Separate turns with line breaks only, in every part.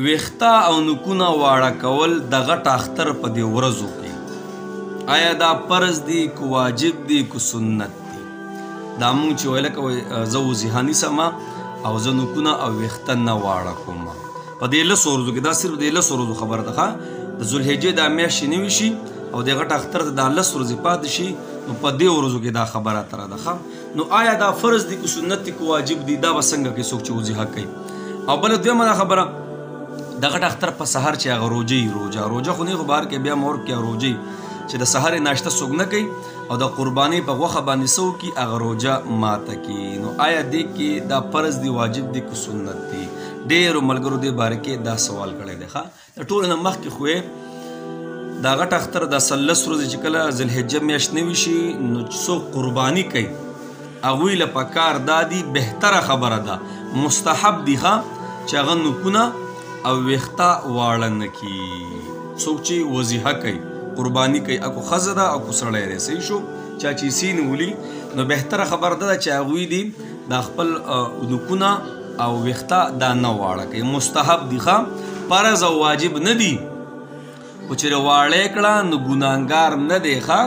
ویښته او نوکونه واړه کول د غټ اختر په دې ورځو کې آیا دا فرض دی که واجب دی که سنت دی؟ دا مونږ چې ویله کوئ زه وضیحه نیسم او زه نوکونه او ویښته نه واړه کوم په دې لسو ورځو کې. دا صرف د لسو ورځو خبره ده ښه. د ذوالحجې دا میاشت چې نوي شي او د غټ اختر ته دا لس ورځې پاتې شي نو په دې ورځو کې دا خبره اتره ده ښه. نو آیا دا فرض دی که سنت دی که واجب دی؟ دا به څنګه کوي څوک چې وضیحه کوي. او بله دویمه دا خبره د غټ اختر په سحر چې هغه روجه خو نه خو بهر کې بیا مور کې روجه چې د سحر ناشته څوک نه کوي او د قربانۍ په غوښه باندې څه وکړي هغه روجه ماته کړي. نو آیا دې کې دا فرض دی واجب دی که سنت دی؟ ډېرو ملګرو دې باره کې دا سوال کړی دی ښه. د ټولو نه مخکې خو دا غټ اختر دا 13 ورځې چې کله ذوالحجه میاشت نوي شي نو چې څوک قرباني کوي هغوی له پکار دا دي بهتره خبره ده مستحب دي ښه چې هغه نوکونه او ویښته واړه نه کړي. څوک چې وضیحه کوي قرباني کوي اکو ښځه ده اکو سړی دی صحیح شو چا چې سین ولي نو بهتره خبره ده چې هغوی دي دا خپل نوکونه او ویښته دا نه واړه کوي. مستحب دي ښه فرض او واجب نه دي. خو چېرې واړه کړه نو ګناهګار نه دی ښه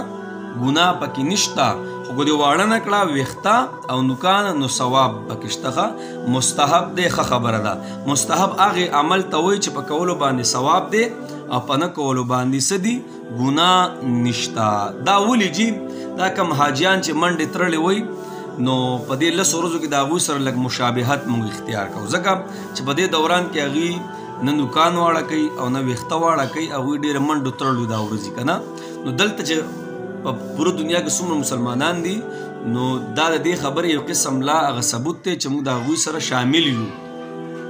ګناه پکې نشته. خو که دې واړه نه کړه ویښته او نوکان نو ثواب پکې شته ښه. مستحب دی ښه خبره ده. مستحب هغې عمل ته وایي چې په کولو باندې ثواب دی او په نه کولو باندې څه دي ګناه نشته. دا ولې جي دا کم حاجیان چې منډې تړلې وی نو په دې لسو ورځو کې د هغوی سره لږ مشابهت موږ اختیار کوو ځکه چې په دې دوران کې هغوی نه نوکان واړه کوي او نه ویښته واړه کوي هغوی ډېره منډو تړلو دا ورځي که نه. نو دلته چې په پوره دنیا کې څومره مسلمانان دي نو دا د دې خبرې یو قسم لا هغه ثبوت دی چې موږ د هغوی سره شامل یو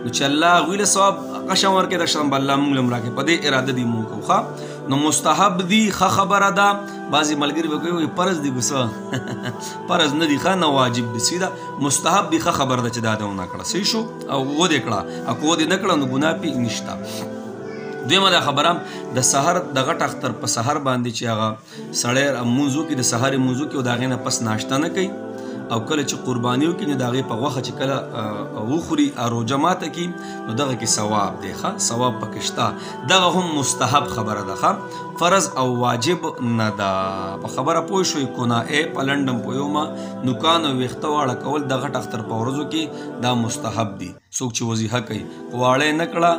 نو چې الله هغوی له ثواب قشم ورکړي د شرم به الله موږ له هم راکړي په دې اراده دي موږ کوو ښه. نو مستحب دي ښه خبره ده. بعضې ملګري به کوي فرض دي څه فرض نه دي ښه نه واجب دي سیده مستحب دي ښه خبره ده چې دا ده ونه کړه صحیح شو او ودې کړه او که ودې نه کړه نو ګناه پې نشته. دویمه دا خبره د سحر د غټ اختر په سحر باندې چې هغه سړی لمونځ وکړي د سحر لمونځ وکړي او د هغې نه پس ناشته نه کوي او کله چې قرباني وکړي نو د هغې په غوښه چې کله وخوري روژه ماته کړي نو دغه کې ثواب دی ښه ثواب پکې شته. دغه هم مستحب خبره ده ښه فرض او واجب نه ده. په خبره پوه شوئ کنایه په لنډم پوهیومه نوکان او ویښته واړه کول د غټ اختر په ورځو کې دا مستحب دي. څوک چې وضیحه کوي واړه نه کړه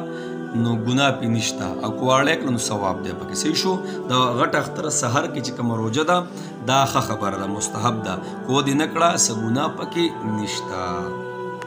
نو ګناه پې نشته او که واړه کړه نو ثواب دی پکې صحیح شو. د غټ اختر سحر کې چې کومه روژه ده دا ښه خبره ده مستحب ده. که ودې نه کړه څه ګناه پکې نشته.